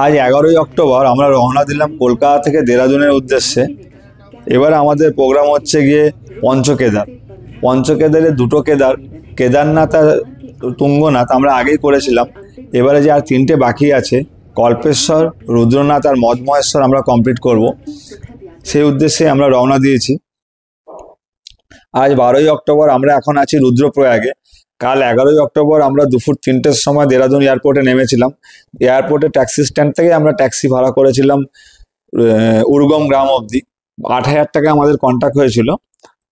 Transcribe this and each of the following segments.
আজ 11ই অক্টোবর আমরা রওনা দিলাম কলকাতা থেকে দেরাদুনের উদ্দেশ্যে। এবারে আমাদের প্রোগ্রাম হচ্ছে গিয়ে পঞ্চকেদার। পঞ্চকেদারে দুটো কেদার, কেদারনাথ আর তুঙ্গনাথ আমরা আগেই করেছিলাম। এবারে যে আর 3টে বাকি আছে, কল্পেশ্বর, রুদ্রনাথ আর মদমহেশ্বর আমরা কমপ্লিট করব। সেই উদ্দেশ্যে আমরা রওনা দিয়েছি। আজ 12ই অক্টোবর, আমরা এখন আছি রুদ্রপ্রয়াগে। কাল 11ই অক্টোবর আমরা দুপুর 3টের সময় দেরাদুন এয়ারপোর্টে নেমেছিলাম। এয়ারপোর্টে ট্যাক্সি স্ট্যান্ড থেকে আমরা ট্যাক্সি ভাড়া করেছিলাম উর্গম গ্রাম অবধি। 8,000 টাকা আমাদের কন্ট্যাক্ট হয়েছিল।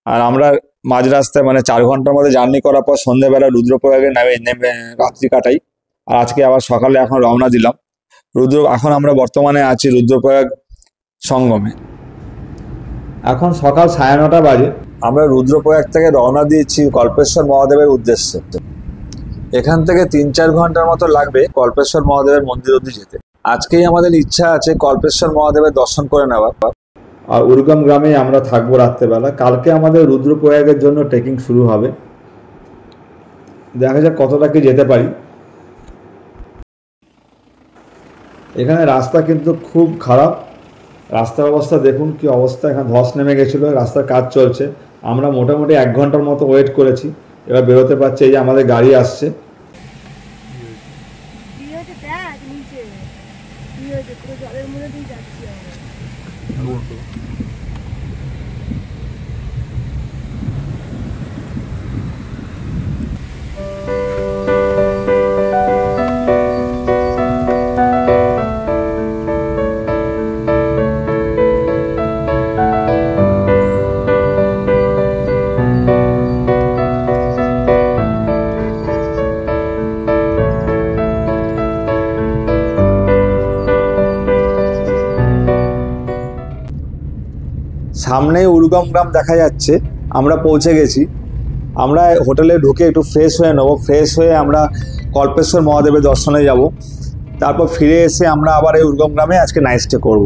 আর আমরা মাঝ রাস্তায় 4 ঘন্টার মধ্যে জার্নি করার পর সন্ধ্যেবেলা রুদ্রপ্রয়াগে নেমে রাত্রি কাটাই। আর আজকে আবার সকালে এখন রওনা দিলাম এখন আমরা বর্তমানে আছি রুদ্রপ্রয়াগ সঙ্গমে। এখন সকাল 9:30 বাজে। আমরা রুদ্রপ্রয়াগ থেকে রওনা দিয়েছি কল্পেশ্বর মহাদেবের উদ্দেশ্যে। এখান থেকে 3-4 ঘন্টার মতো লাগবে কল্পেশ্বর মহাদেবের মন্দির অবধি যেতে। আজকেই আমাদের ইচ্ছা আছে কল্পেশ্বর মহাদেবের দর্শন করে নেওয়ার। আর উর্গম গ্রামে আমরা থাকবো রাত্রেবেলা। কালকে আমাদের রুদ্রপ্রয়াগের জন্য ট্রেকিং শুরু হবে। দেখা যাক কতটা কি যেতে পারি। এখানে রাস্তা কিন্তু খুব খারাপ। রাস্তার অবস্থা দেখুন কি অবস্থা। এখানে ধস নেমে গেছিলো, রাস্তার কাজ চলছে। আমরা মোটামুটি 1 ঘন্টার মতো ওয়েট করেছি। এবার বেরোতে পারছি। এই যে আমাদের গাড়ি আসছে। সামনে উর্গম গ্রাম দেখা যাচ্ছে। আমরা পৌঁছে গেছি। আমরা হোটেলে ঢুকে একটু ফ্রেশ হয়ে নেবো। ফ্রেশ হয়ে আমরা কল্পেশ্বর মহাদেবের দর্শনে যাব। তারপর ফিরে এসে আমরা আবার এই উর্গম গ্রামে আজকে নাইট স্টে করব।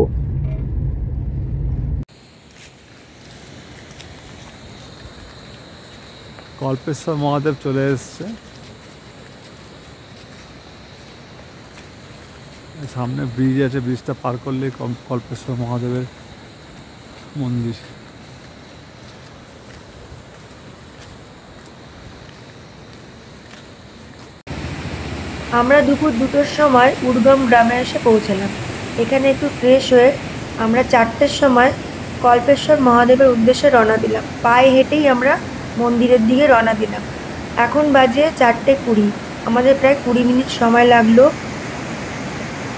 কল্পেশ্বর মহাদেব চলে এসছে। সামনে ব্রিজ আছে, ব্রিজটা পার করলে কল্পেশ্বর মহাদেবের মন্দির। আমরা দুপুর 2টোর সময় উর্গম গ্রামে এসে পৌঁছালাম। এখানে একটু ফ্রেশ হয়ে আমরা 4টের সময় কল্পেশ্বর মহাদেবের উদ্দেশ্যে রওনা দিলাম। পায়ে হেঁটেই আমরা মন্দিরের দিকে রওনা দিলাম। এখন বাজে 4:20। আমাদের প্রায় 20 মিনিট সময় লাগলো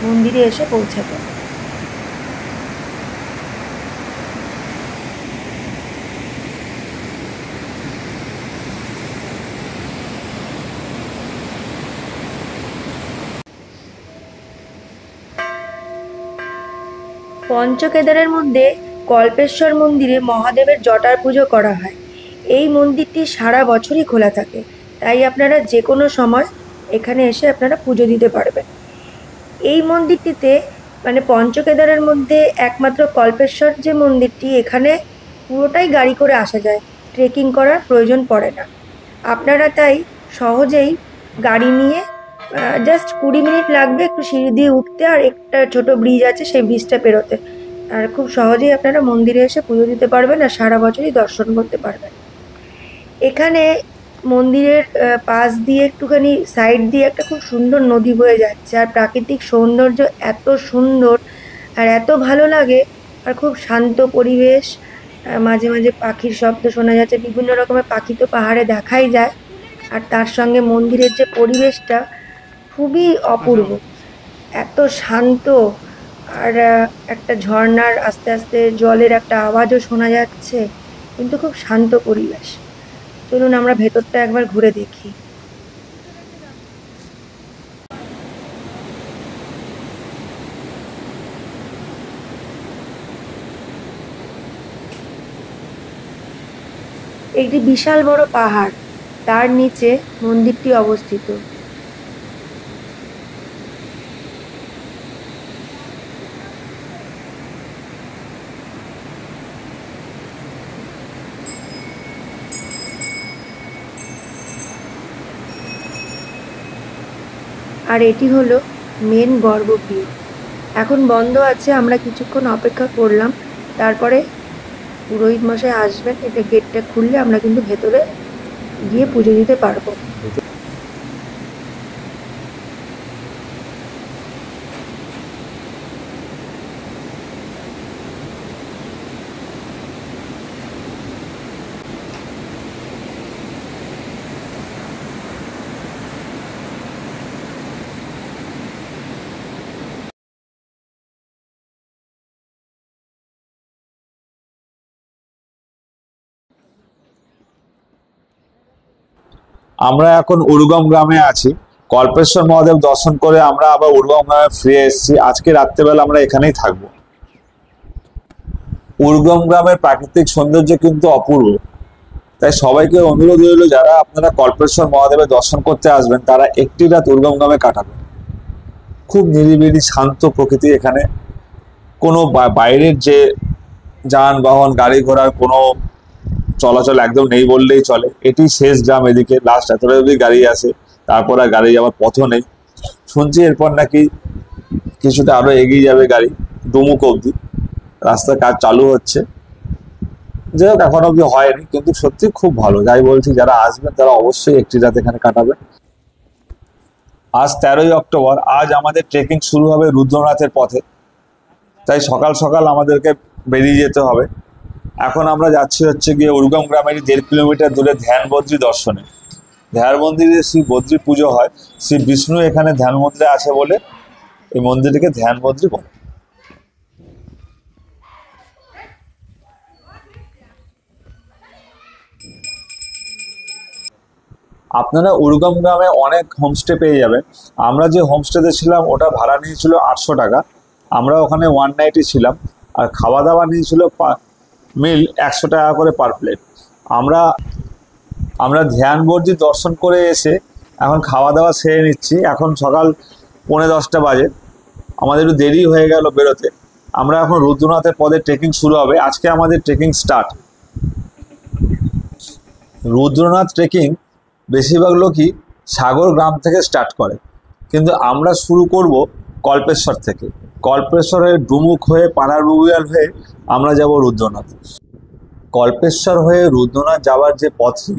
মন্দিরে এসে পৌঁছাতে। পঞ্চকেদারের মধ্যে কল্পেশ্বর মন্দিরে মহাদেবের জটার পুজো করা হয়। এই মন্দিরটি সারা বছরই খোলা থাকে, তাই আপনারা যে কোনো সময় এখানে এসে আপনারা পুজো দিতে পারবেন। এই মন্দিরটিতে পঞ্চকেদারের মধ্যে একমাত্র কল্পেশ্বর যে মন্দিরটি, এখানে পুরোটাই গাড়ি করে আসা যায়, ট্রেকিং করার প্রয়োজন পড়ে না। আপনারা তাই সহজেই গাড়ি নিয়ে জাস্ট 20 মিনিট লাগবে একটু সিঁড়ি দিয়ে উঠতে, আর একটা ছোট ব্রিজ আছে সেই ব্রিজটা পেরোতে। আর খুব সহজেই আপনারা মন্দিরে এসে পুজো দিতে পারবেন আর সারা বছরই দর্শন করতে পারবেন। এখানে মন্দিরের পাশ দিয়ে একটুখানি সাইড দিয়ে একটা খুব সুন্দর নদী বয়ে যাচ্ছে। আর প্রাকৃতিক সৌন্দর্য এত সুন্দর আর এত ভালো লাগে, আর খুব শান্ত পরিবেশ। মাঝে মাঝে পাখির শব্দ শোনা যাচ্ছে। বিভিন্ন রকমের পাখি তো পাহাড়ে দেখাই যায়। আর তার সঙ্গে মন্দিরের যে পরিবেশটা খুবই অপূর্ব, এত শান্ত। আর একটা ঝর্ণার আস্তে আস্তে জলের একটা আওয়াজও শোনা যাচ্ছে, কিন্তু খুব শান্ত পরিবেশ। চলুন আমরা ভেতরটা একবার ঘুরে দেখি। একটি বিশাল বড় পাহাড়, তার নিচে মন্দিরটি অবস্থিত। আর এটি হলো মেন গর্ভগৃহ। এখন বন্ধ আছে, আমরা কিছুক্ষণ অপেক্ষা করলাম, তারপরে পুরোহিত মশাই আসবেন। এটা গেটটা খুললে আমরা কিন্তু ভেতরে গিয়ে পুজো দিতে পারবো। আমরা এখন উরগম গ্রামে আছি। কল্পেশ্বর মহাদেব দর্শন করে আমরা আবার উরগম গ্রামে ফিরে এসেছি। আজকে রাত্রেবেলা আমরা এখানেই থাকবো। উরগম গ্রামের প্রাকৃতিক সৌন্দর্য কিন্তু অপূর্ব। তাই সবাইকে অনুরোধ রইল, যারা আপনারা কল্পেশ্বর মহাদেবের দর্শন করতে আসবেন তারা একটি রাত উরগম গ্রামে কাটাবেন। খুব নিরিবিলি শান্ত প্রকৃতি এখানে। কোনো বাইরের যে যানবাহন গাড়ি ঘোড়ার কোনো চলাচল একদম নেই বললেই চলে। এটি শেষ গ্রাম, এদিকে লাস্ট এতটা অব্দি গাড়ি আসে, তারপর আর গাড়ি যাওয়ার পথও নেই। শুনছি এরপর নাকি কিছুটা আরো এগিয়ে যাবে গাড়ি, ডুমুক অব্দি রাস্তার কাজ চালু হচ্ছে। যাই হোক, এখন অব্দি হয়নি, কিন্তু সত্যি খুব ভালো। যাই বলছি, যারা আসবেন তারা অবশ্যই একটি রাত এখানে কাটাবেন। আজ 13ই অক্টোবর। আজ আমাদের ট্রেকিং শুরু হবে রুদ্রনাথের পথে। তাই সকাল সকাল আমাদেরকে বেরিয়ে যেতে হবে। এখন আমরা যাচ্ছি হচ্ছে গিয়ে উরগম গ্রামেরই 1.5 কিলোমিটার দূরে ধ্যান বদ্রী দর্শনে। ধ্যান মন্দিরে শ্রী বদ্রী পুজো হয়। শ্রী বিষ্ণু এখানে ধ্যান মন্দিরে আছে বলে এই মন্দিরটিকে ধ্যান বদ্রী বলে। আপনারা উরগম গ্রামে অনেক হোমস্টে পেয়ে যাবেন। আমরা যে হোমস্টেতে ছিলাম ওটা ভাড়া নিয়েছিল 800 টাকা। আমরা ওখানে 1 নাইটই ছিলাম। আর খাওয়া দাওয়া নিয়েছিল মিল 100 টাকা করে পার প্লেট। আমরা ধ্যান বদ্রী দর্শন করে এসে এখন খাওয়া দাওয়া সেরে নিচ্ছি। এখন সকাল 9:45 বাজে। আমাদের একটু দেরি হয়ে গেল বেরোতে। আমরা এখন রুদ্রনাথের পদে ট্রেকিং শুরু হবে। আজকে আমাদের ট্রেকিং স্টার্ট। রুদ্রনাথ ট্রেকিং বেশিরভাগ লোকই সাগর গ্রাম থেকে স্টার্ট করে, কিন্তু আমরা শুরু করব কল্পেশ্বর থেকে। কল্পেশ্বরের ডুমুক হয়ে পানারবুয়াল হয়ে আমরা যাব রুদ্রনাথ। কল্পেশ্বর হয়ে রুদ্রনাথ যাওয়ার যে পথটি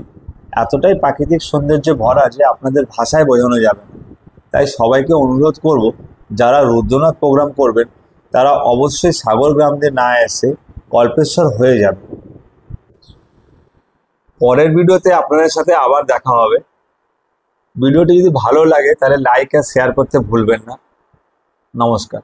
এতটাই প্রাকৃতিক সৌন্দর্যে ভরা যে আপনাদের ভাষায় বোঝানো যাবে না। তাই সবাইকে অনুরোধ করব, যারা রুদ্রনাথ প্রোগ্রাম করবেন তারা অবশ্যই সাগর গ্রাম দিয়ে না এসে কল্পেশ্বর হয়ে যাবে। পরের ভিডিওতে আপনাদের সাথে আবার দেখা হবে। ভিডিওটি যদি ভালো লাগে তাহলে লাইক আর শেয়ার করতে ভুলবেন না। নমস্কার।